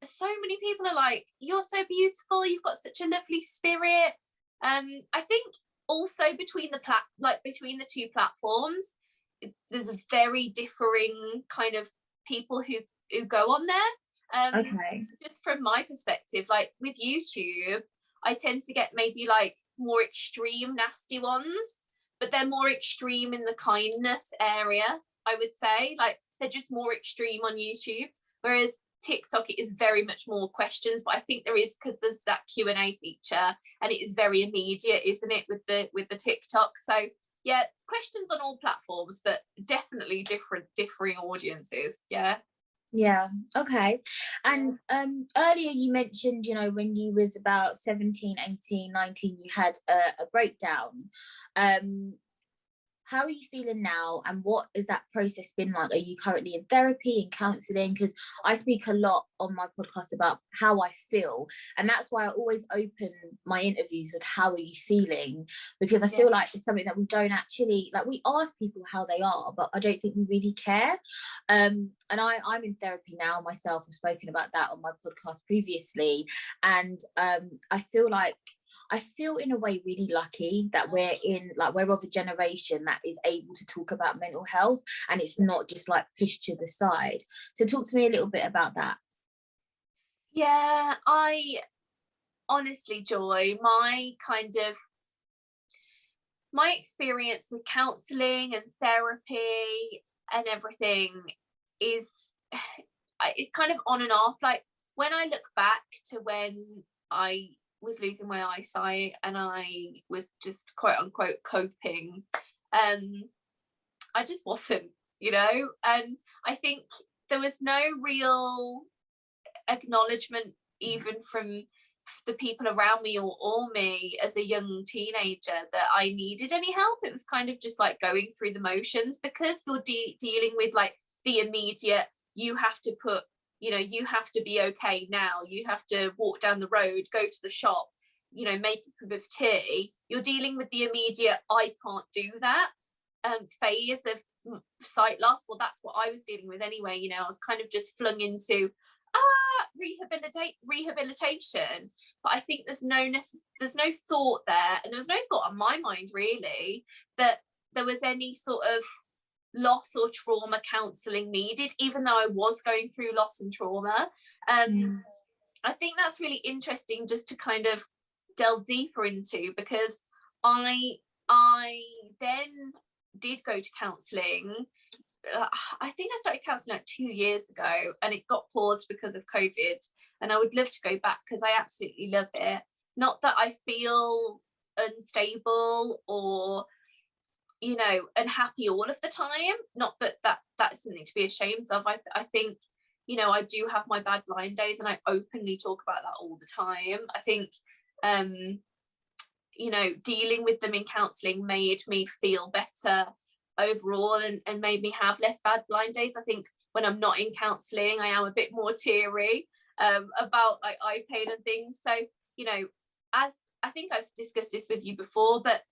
So many people are like, you're so beautiful, you've got such a lovely spirit. I think also between the two platforms, there's a very differing kind of people who go on there. Okay. Just from my perspective, like with YouTube, I tend to get maybe like more extreme nasty ones, but they're more extreme in the kindness area, I would say. Like, they're just more extreme on YouTube, whereas TikTok, it is very much more questions. But I think there is, because there's that Q&A feature, and it is very immediate, isn't it, with the TikTok? So yeah, questions on all platforms, but definitely differing audiences. Yeah, okay. And earlier you mentioned, when you was about 17, 18, 19, you had a breakdown. How are you feeling now, and what has that process been like? Are you currently in therapy and counselling? Because I speak a lot on my podcast about how I feel, and that's why I always open my interviews with how are you feeling, because I feel like it's something that we don't actually, like, we ask people how they are, but I don't think we really care. And I'm in therapy now myself. I've spoken about that on my podcast previously, and I feel in a way really lucky that we're of a generation that is able to talk about mental health, and it's not just like pushed to the side. So talk to me a little bit about that. Yeah, I honestly, Joy, my experience with counselling and therapy and everything is it's kind of on and off. Like, when I look back to when I was losing my eyesight and I was just quote unquote coping, I just wasn't, and I think there was no real acknowledgement even from the people around me or me as a young teenager that I needed any help. It was kind of just like going through the motions, because you're dealing with like the immediate, you have to put, you have to be okay now, you have to walk down the road, go to the shop, make a cup of tea. You're dealing with the immediate, I can't do that phase of sight loss. Well, that's what I was dealing with anyway. I was kind of just flung into rehabilitation, but I think there's no thought there, and there was no thought on my mind really that there was any sort of loss or trauma counselling needed, even though I was going through loss and trauma. I think that's really interesting just to kind of delve deeper into, because I then did go to counselling. I think I started counselling like 2 years ago, and it got paused because of COVID, and I would love to go back because I absolutely love it. Not that I feel unstable or unhappy all of the time, not that that's something to be ashamed of. I think I do have my bad blind days, and I openly talk about that all the time. I think dealing with them in counselling made me feel better overall, and made me have less bad blind days. I think when I'm not in counselling, I am a bit more teary about like eye pain and things. So as I think I've discussed this with you before, but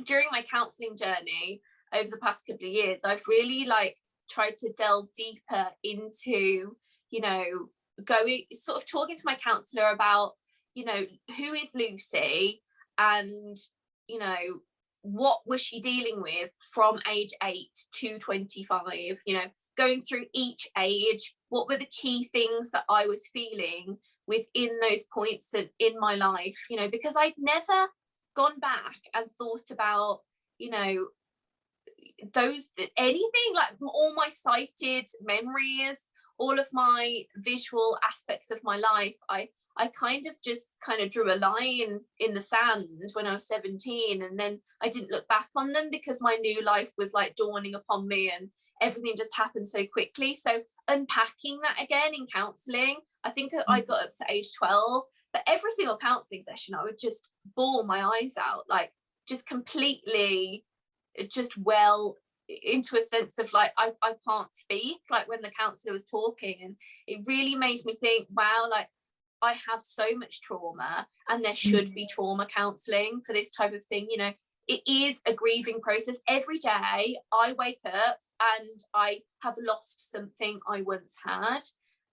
during my counselling journey over the past couple of years, I've really like tried to delve deeper into going, sort of talking to my counsellor about who is Lucy, and what was she dealing with from age 8 to 25, going through each age, what were the key things that I was feeling within those points in my life, because I'd never gone back and thought about, you know, those, anything, like all my sighted memories, all of my visual aspects of my life, I kind of drew a line in the sand when I was 17, and then I didn't look back on them because my new life was like dawning upon me, and everything just happened so quickly. So unpacking that again in counselling, I think I got up to age 12, but every single counselling session I would just bawl my eyes out, like just completely just well into a sense of like I can't speak, like when the counsellor was talking, and it really made me think, wow, like I have so much trauma, and there should be trauma counselling for this type of thing. You know, it is a grieving process. Every day I wake up and I have lost something I once had,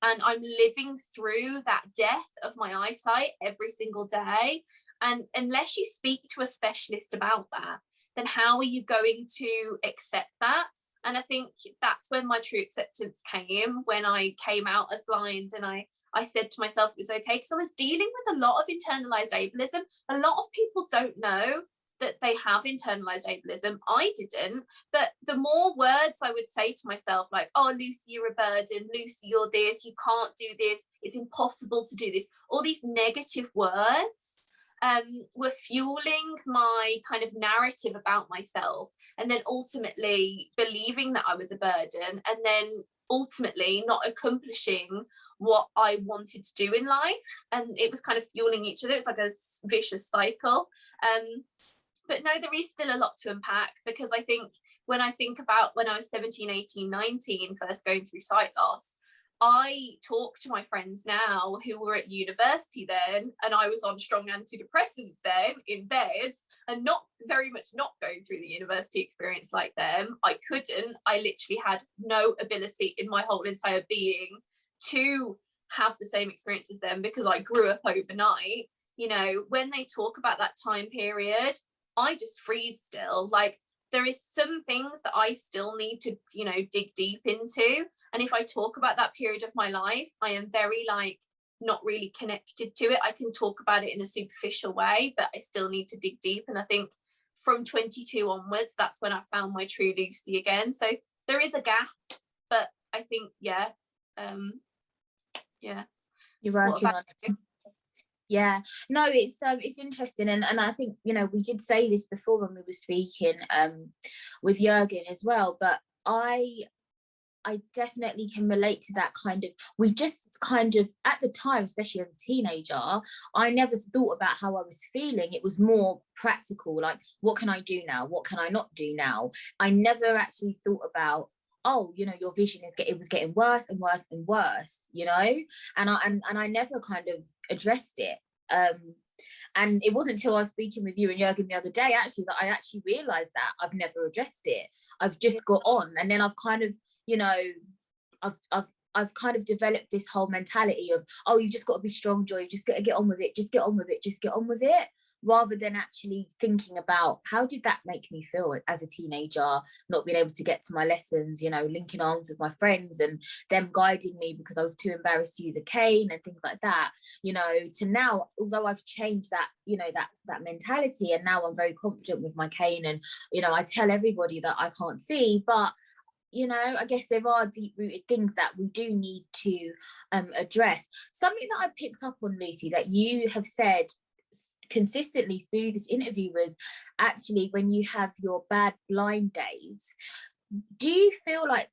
and I'm living through that death of my eyesight every single day. And unless you speak to a specialist about that, then how are you going to accept that? And I think that's when my true acceptance came, when I came out as blind, and I said to myself it was okay, because I was dealing with a lot of internalized ableism. A lot of people don't know that they have internalized ableism. I didn't, but the more words I would say to myself, like, oh, Lucy, you're a burden, Lucy, you're this, you can't do this, it's impossible to do this, all these negative words were fueling my kind of narrative about myself, and then ultimately believing that I was a burden, and then ultimately not accomplishing what I wanted to do in life. And it was kind of fueling each other. It's like a vicious cycle. But no, there is still a lot to unpack, because I think when I think about when I was 17, 18, 19, first going through sight loss, I talk to my friends now who were at university then, and I was on strong antidepressants then in bed, and not very much not going through the university experience like them. I couldn't. I literally had no ability in my whole entire being to have the same experience as them, because I grew up overnight. You know, when they talk about that time period, I just freeze still. Like, there is some things that I still need to, you know, dig deep into. And if I talk about that period of my life, I am very like not really connected to it. I can talk about it in a superficial way, but I still need to dig deep. And I think from 22 onwards, that's when I found my true Lucy again. So there is a gap, but I think, yeah. You're working on it. Yeah, no, it's interesting, and I think, you know, we did say this before when we were speaking with Jürgen as well, but I definitely can relate to that kind of, we just kind of, at the time, especially as a teenager, I never thought about how I was feeling. It was more practical, like, what can I do now? What can I not do now? I never actually thought about, oh, you know, your vision it was getting worse and worse and worse, you know, and I never kind of addressed it. And it wasn't until I was speaking with you and Jürgen the other day, actually, that I actually realized that I've never addressed it. I've just got on, and then I've kind of, you know, I've kind of developed this whole mentality of, oh, you just got to be strong, Joy, you just got to get on with it, just get on with it, just get on with it, rather than actually thinking about how did that make me feel as a teenager, not being able to get to my lessons, you know, linking arms with my friends and them guiding me because I was too embarrassed to use a cane and things like that, you know, to now, although I've changed that, you know, that mentality, and now I'm very confident with my cane, and, you know, I tell everybody that I can't see, but, you know, I guess there are deep-rooted things that we do need to address. Something that I picked up on, Lucy, that you have said consistently through this interview was actually when you have your bad blind days, do you feel like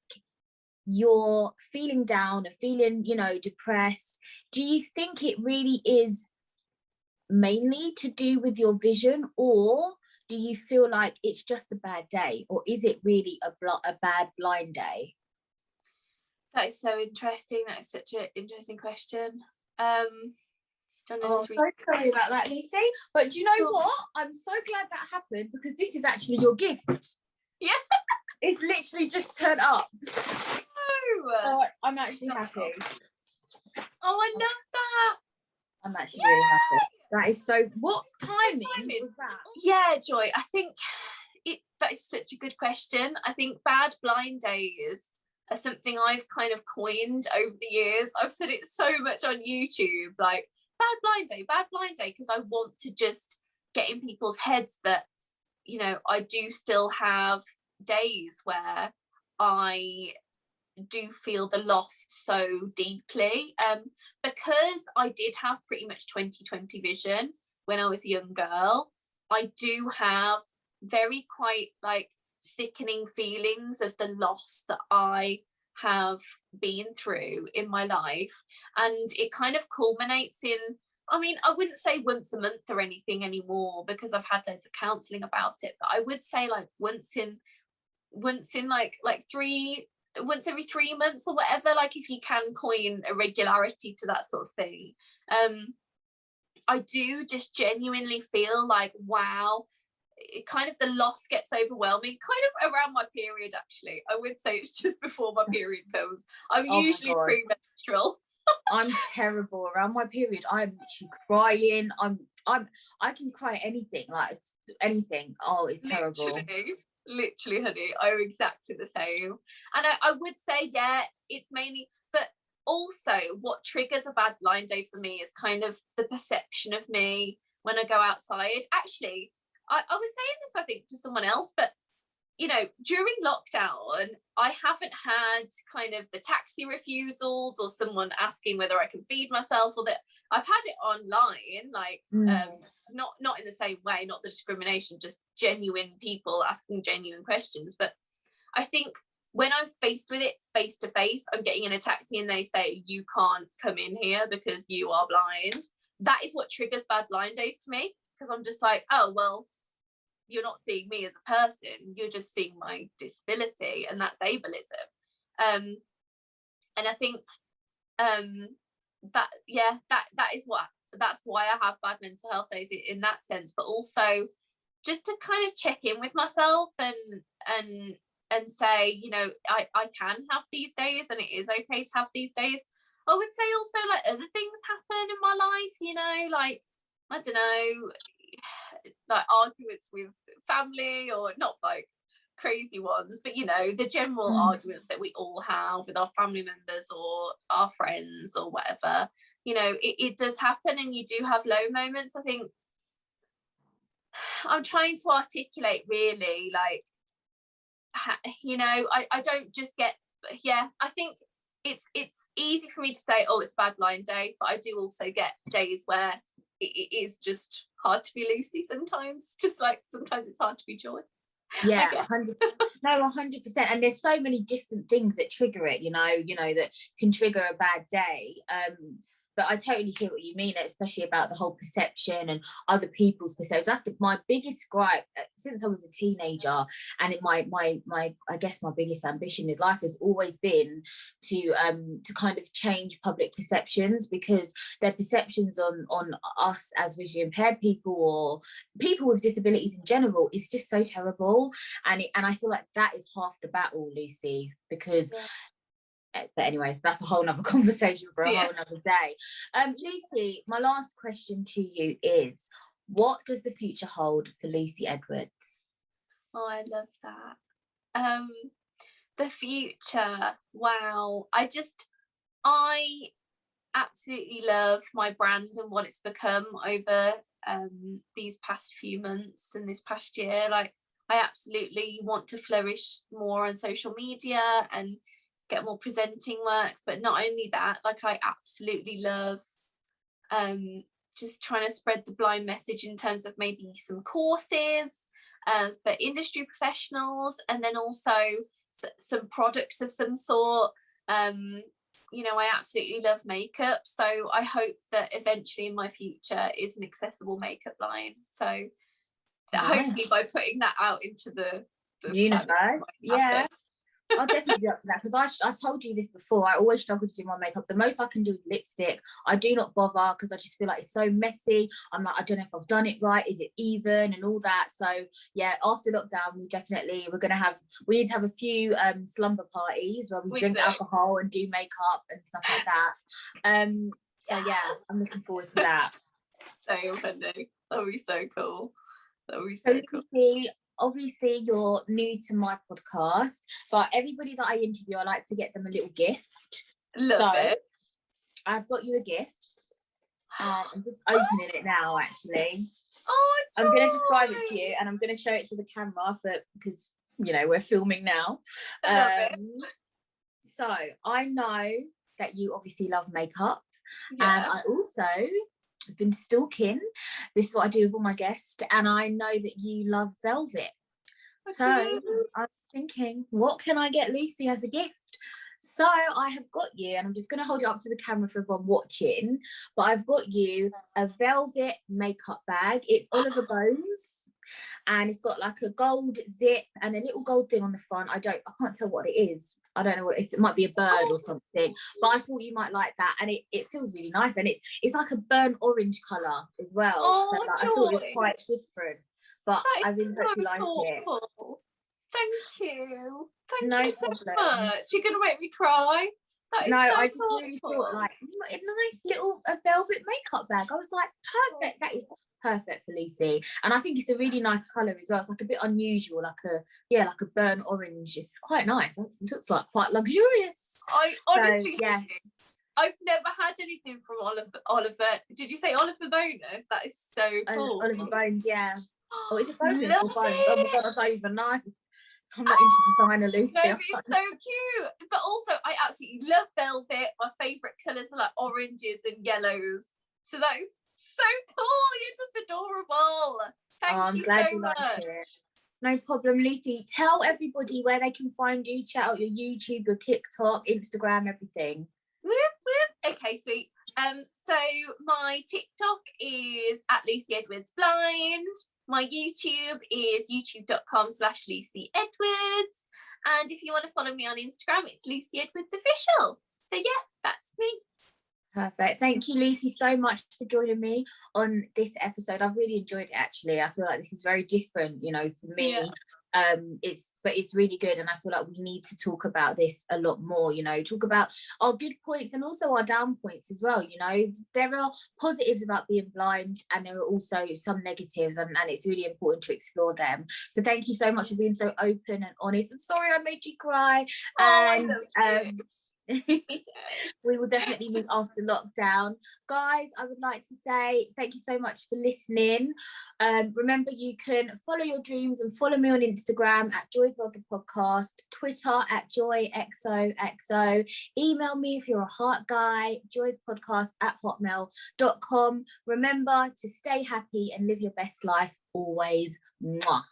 you're feeling down or feeling, you know, depressed? Do you think it really is mainly to do with your vision, or do you feel like it's just a bad day, or is it really a bad blind day? That is so interesting. That is such an interesting question. So sorry about that, Lucy. But do you know what? I'm so glad that happened, because this is actually your gift. Yeah. It's literally just turned up. Oh, I'm actually happy. Oh, I love that. I'm actually really happy. That is so, what timing was that? Yeah, Joy, I think that is such a good question. I think bad blind days are something I've kind of coined over the years. I've said it so much on YouTube, like, bad blind day, because I want to just get in people's heads that, you know, I do still have days where I do feel the loss so deeply, because I did have pretty much 20/20 vision when I was a young girl. I do have very quite like sickening feelings of the loss that I have been through in my life, and it kind of culminates in, I mean, I wouldn't say once a month or anything anymore because I've had loads of counselling about it, but I would say like once in like once every 3 months or whatever, like if you can coin a regularity to that sort of thing. I do just genuinely feel like, wow, it kind of, the loss gets overwhelming kind of around my period. Actually, I would say it's just before my period comes. I'm usually premenstrual. I'm terrible around my period. I'm literally crying. I can cry anything, like anything. Oh, it's terrible. Literally, honey, I'm exactly the same. And I would say, yeah, it's mainly, but also what triggers a bad blind day for me is kind of the perception of me when I go outside. Actually, I was saying this, I think, to someone else, but you know, during lockdown, I haven't had kind of the taxi refusals or someone asking whether I can feed myself, or that I've had it online, like not in the same way, not the discrimination, just genuine people asking genuine questions. But I think when I'm faced with it face to face, I'm getting in a taxi and they say, you can't come in here because you are blind. That is what triggers bad blind days to me, because I'm just like, oh, well, you're not seeing me as a person, you're just seeing my disability, and that's ableism. And I think that is that's why I have bad mental health days in that sense, but also just to kind of check in with myself and say, you know, I can have these days, and it is okay to have these days. I would say also, like, other things happen in my life, you know, like, I don't know, like arguments with family, or not like crazy ones, but you know, the general arguments that we all have with our family members or our friends or whatever. You know, it does happen, and you do have low moments. I think I'm trying to articulate really, like, you know, I don't just get, yeah, I think it's easy for me to say, oh, it's bad blind day, but I do also get days where it is just hard to be Lucy sometimes, just like sometimes it's hard to be Joy. Yeah, 100%. No, 100%. And there's so many different things that trigger it, you know, that can trigger a bad day. But I totally hear what you mean, especially about the whole perception and other people's perception. That's my biggest gripe since I was a teenager, and in my I guess my biggest ambition in life has always been to kind of change public perceptions, because their perceptions on us as visually impaired people, or people with disabilities in general, is just so terrible. And I feel like that is half the battle, Lucy, because but anyways, that's a whole nother conversation for a whole nother day. Lucy, my last question to you is, what does the future hold for Lucy Edwards? Oh, I love that. The future, wow. I absolutely love my brand and what it's become over these past few months and this past year. Like, I absolutely want to flourish more on social media and get more presenting work, but not only that, like, I absolutely love just trying to spread the blind message in terms of maybe some courses for industry professionals, and then also some products of some sort. You know, I absolutely love makeup, so I hope that eventually in my future is an accessible makeup line, so hopefully by putting that out into the universe, yeah. I'll definitely be up for that, because I told you this before, I always struggle to do my makeup. The most I can do is lipstick. I do not bother, because I just feel like it's so messy. I'm like, I don't know if I've done it right, is it even, and all that. So yeah, after lockdown, we need to have a few slumber parties where we drink alcohol and do makeup and stuff like that. So yeah, I'm looking forward to that. So funny. That'll be so cool. Cool. Obviously you're new to my podcast, but everybody that I interview, I like to get them a little gift. Love it. I've got you a gift. I'm just opening it now, actually. Oh, I'm going to describe it to you, and I'm going to show it to the camera because we're filming now. I love it. So I know that you obviously love makeup, and I also have been stalking. This is what I do with all my guests, and I know that you love velvet. So I'm thinking, what can I get Lucy as a gift? So I have got you, and I'm just going to hold it up to the camera for everyone watching, but I've got you a velvet makeup bag. It's Oliver Bones, and it's got like a gold zip and a little gold thing on the front. I can't tell what it is. I don't know what it is. It might be a bird or something, but I thought you might like that, and it feels really nice, and it's like a burnt orange colour as well. Oh, so, I thought it was quite different, but I really hope you like it. Thank you. Thank No you so problem. much. You're going to make me cry. No, I just really thought like a nice little velvet makeup bag. I was like, perfect. That is perfect for Lucy, and I think it's a really nice colour as well. It's like a bit unusual, like a burnt orange. It's quite nice. It looks like quite luxurious. I honestly, yeah. I've never had anything from Oliver. Did you say Oliver Bonus? That is so cool. Oliver Bones, yeah. Oh, is it Bonus Love or Bones? it. Oh my god, I don't even know. I'm not into designer, Lucy. No, but it's so cute. But also, I absolutely love velvet. My favourite colours are like oranges and yellows. So that is so cool. You're just adorable. Thank you so much. Like it. No problem, Lucy. Tell everybody where they can find you. Shout out your YouTube, your TikTok, Instagram, everything. Whoop, whoop. Okay, sweet. So my TikTok is at Lucy Edwards Blind. My YouTube is youtube.com/Lucy Edwards. And if you want to follow me on Instagram, it's Lucy Edwards Official. So yeah, that's me. Perfect. Thank you, Lucy, so much for joining me on this episode. I've really enjoyed it, actually. I feel like this is very different, for me. Yeah. It's really good, and I feel like we need to talk about this a lot more, talk about our good points and also our down points as well. There are positives about being blind, and there are also some negatives, and it's really important to explore them. So thank you so much for being so open and honest. I'm sorry I made you cry. We will definitely meet after lockdown. Guys, I would like to say thank you so much for listening. Remember, you can follow your dreams and follow me on Instagram at Joy's World the Podcast, Twitter at JoyXOXO. Email me if you're a heart guy, joyspodcast@hotmail.com. Remember to stay happy and live your best life always. Mwah.